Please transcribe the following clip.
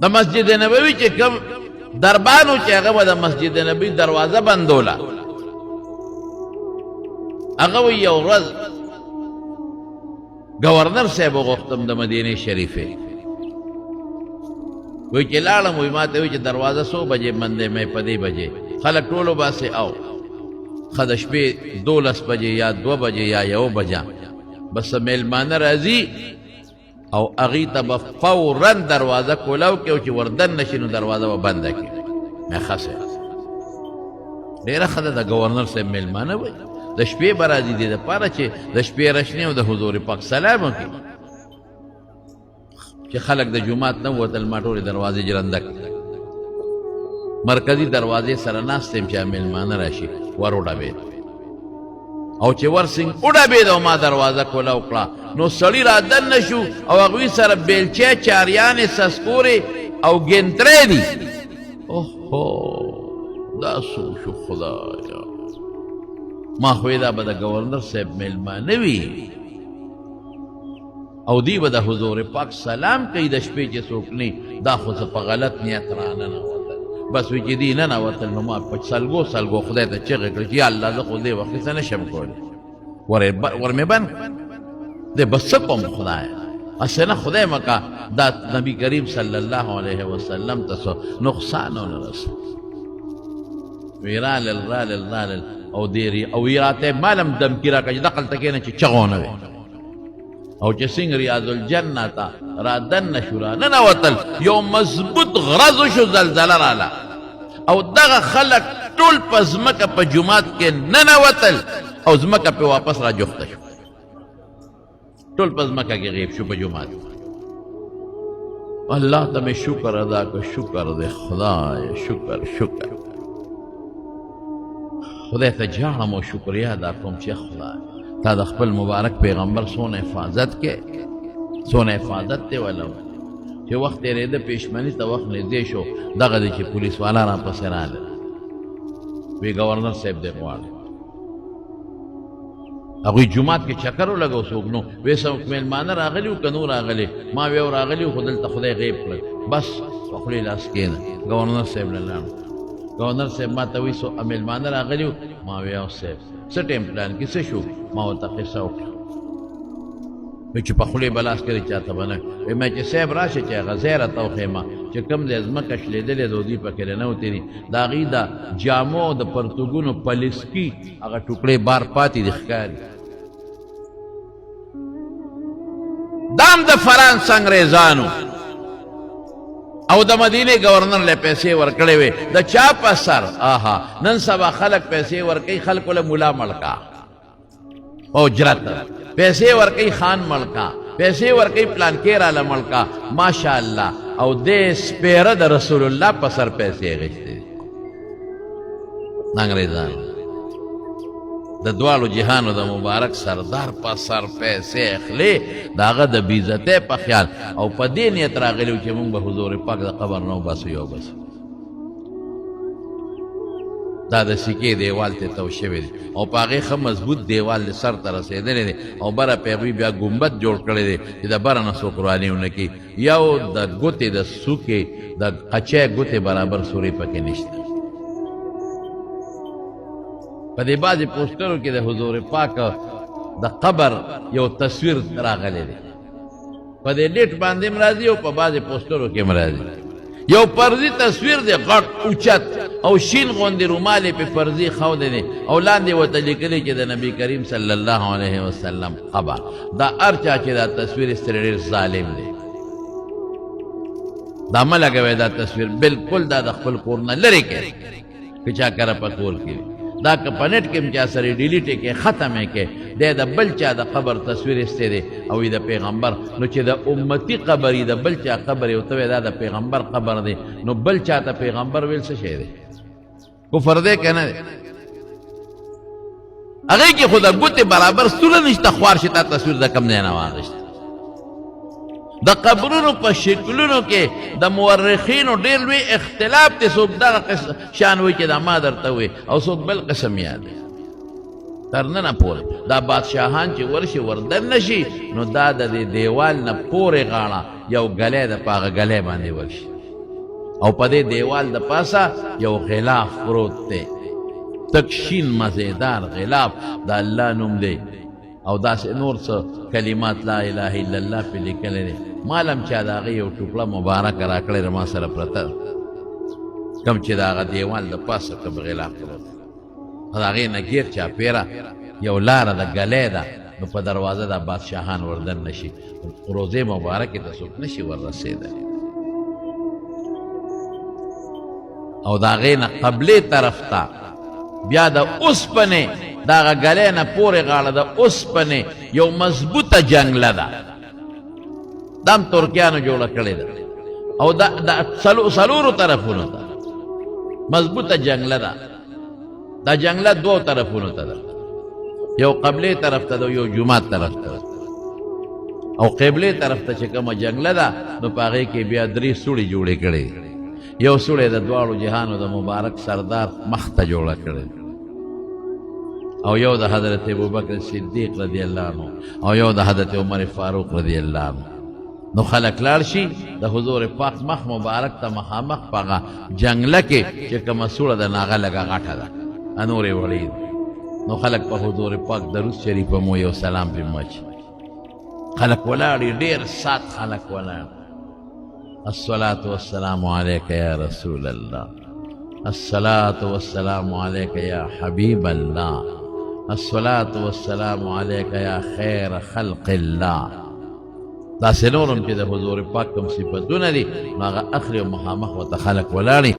د مسجد نبوي چې کوم دربانو چې هغه به د مسجد نبوي دروازه بندوله هغه وی یو ورځ گورنر صاحب وغوښتم د مدینې شریفې وی چې لاړم وی ما ته وی چې دروازه 100 بجې بندې مې په دې بجې خلک ټولو باسې او ښه د شپې 12 بجې یا 2 بجې یا 1 بجه بس میلمانه راځي او هغې ته به فورا دروازه کولاو کې او چې وردن نشي نو دروازه به بنده کړي مې ښه صاحب ډېره ښه ده د ګورنر صاحب میلمانه وی د شپې به راځي دې دپاره چې د شپې رشنې او د حضور پاک سلام وکړي چې خلک د جومات نه ووتل ما ټولې دروازې جرنده کړي مرکزي دروازې سره ناست یم چې میلمانه راشي ور وډبېد او چې ورسنګ وډبېد او ما دروازه کوله وکړه نو سړي را دننه شو او هغوی سره بیلچې چاریانې سسکورې او ګنترې دي اوهو دا څو شو خدایا ما خوی دا به د ګورنر صاحب میلمانه وي او دی به د حضور پاک سلام کوي د شپې چې څوک نه دا خو څه په غلط نیت راننوتل بس وی چې دی ننوتل نو ما په سلګو خدای ته چغې کړې چې یا الله زه خو دې وخت څه نشم کولی ور مې بند دی بس څه کوم خدایه هسې نه خدای مکه دا نبي کریم صلی الله علیه وسلم ته څه نقصان ونه رسو وی رالل او دیری او راته مالم دم کی راکړه چې دقل تکینه چې چغونه وي او چې څنګه ریاض الجنه ته را دننه شو را ننوتل یو مضبوط غرض شو زلزله راله او دغه خلک ټول په ځمکه په جومات کې ننوتل او ځمکه پې واپس را جوخته شو ټول په ځمکه کې غیب شو په جومات الله ته مې شکر ادا کړ شکر دی خدای شکر خدای ته جاړم او شکریا ادا کوم چې خدای تا د خپل مبارک پیغمبر څونه حفاظت کې څونه حفاظت دی ولو چې وخت تېرېده پېشمني ته وخت نږدې شو دغه دی چې پولیس والا راپسې راغله وی ګورنر صاحب دی غواړي هغوی جومات کې چکر ولګو څوک نو وی څوک میلمانه راغلي وو که نو راغلي ما وی او راغلي وو خو دلته خدای غیب کړل بس په خولې لاس کېنه ګورنر صاحب له لاړم ګورنر صاحب ما ته وی څو میلمانه راغلي وو ما وی او صاحب څه ټیم پلان کې څه شو ما ورته قصه وکړه وی چې په خولې به لاس کړې چاته به نه وی ما چې صاحب راشه چې هغه ځای راته وښیمه چې کوم ځای ځمکه شلېدلې ده دوی پکې رانوتې دي د هغې د جامو د پرتوګونو پلیسکي هغه ټوکړې بار پاتې دي ښکاري دام د فرانس انګریزانو او د مدینې ګورنر له پیسې ورکړې وې د چا په سر آها نن سبا خلک پیسې ورکوي خلکو له ملا مړکا اجرت پیسې ورکوي خان مړکا پیسې ورکوي پلانکې راله مړکا ماشاءالله او دې سپېره د رسول الله په سر پیسې اخیستې دي انګریزانو د دواړو جهانو د مبارک سردار په سر پیسې اخلي د هغه د بېعزتۍ په خیال او په دې نیت راغلي چې موږ به حضور پاک د قبر نه وباسو یو بس دا د سکې دیوال ته تو شوی دی او په هغې ښه مضبوط دیوال د سر ته رسېدلی دی او بره پې هغوی بیا ګمبد جوړ کړی دی چې د بره نه څوک روانې ونه کړي یو د ګوتې د سوکې د قچۍ ګوتې برابر سورې پکې نشته په دې بعضې پوسټرو کې د حضور پاک د قبر یو تصویر راغلی دی په دې ډیټ باندې هم راځي او په بعضې پوسټرو کې هم راځي یو فرضي تصویر دی غټ اوچت او شین غوندې رومال یې پې فرضي ښودی دی او لاندې ورته لیکلي چې د نبي کریم صلی الله علیه وسلم قبر دا هر چا چې دا تصویر ایستلی ډېر ظالم دی دا مه لګوئ دا تصویر بلکل دا د خپل کور نه لرې کړئ که چا کره په کور کې وي دا که په نټ کې هم چا سره ډیلیټ یې کې ختم یې کې دی د بل چا د قبر تصویر ایستی دی او د پیغمبر نو چې د امتي قبر د بل چا قبر یې ورته وایي دا د پیغمبر قبر دی نو بل چا ته پیغمبر ویل څه شی دی کفر دی که نه دی هغې کې خو د ګوتې برابر ستوله نشته خوار شي تا تصویر د کم ځای نه واخیست د قبرونو په شکلونو کې د مورخینو ډېر لوی اختلاف دی څوک دغه شان وایي چې دا ما درته وایي او څوک بل قسم یاد دی تر ننه پورې دا بادشاهان چې ورشي وردننه شي نو دا د دې دیوال نه پورې غاړه یو ګلی د په هغه ګلی باندې ورشي او په دې دیوال د پاسه یو غلاف پروت دی، تکشین مزیدار غلاف، د الله نوم دی او داسې نور څه کلمات لا اله الا الله پې لیکلی دی. مالم چا د هغې یو ټوکړه مبارکه راکړې ده ما سره پرته، کوم چې د هغه دیوال د پاسه کوم غلاف پروت د هغې نه ګیر چاپېره یو لاره ده، ګلی ده، نو په دروازه د بادشاهان وردن نشي، روضې مبارکې ته څوک نشي وررسېدلی. او د هغې نه قبلې طرف ته بیا د اوسپنې د هغه ګلی نه پورې غاړه د اوسپنې یو مضبوطه جنګله ده، دا هم ترکیانو جوړه کړې ده، او د څلورو طرفونو ته مضبوطه جنګله ده. دا جنګله دوو طرفونو ته ده، یو قبلې طرف ته ده، یو جومات طرف ته ده. او قبلې طرف ته چې کومه جنګله ده نو په هغې کې بیا 3 سوړې جوړې کړې، یو سوړې د دواړو جهانو د مبارک سردار مخ ته جوړه کړې، او یو د حضرت ابوبکر صدیق رضی الله عنه، او یو د حضرت عمر فاروق رضی الله عنه. نو خلک لاړ شي د حضور پاک مخ مبارک ته مخامخ په هغه جنګله کې چې کومه سوړه ده نو هغه لږه غټه ده، نورې وړې دي. نو خلک په حضور پاک درود شریف مو یو سلام پې مچ، خلک ولاړ دي، ډېر سات خلک ولاړ. الصلاة والسلام عليك يا رسول الله، الصلاة والسلام عليك يا حبيب الله، الصلاة والسلام عليك يا خير خلق الله. دا سنورم چې د حضور پاک کوم صفتونه دي نو هغه اخري او مخامخ ورته خلک ولاړ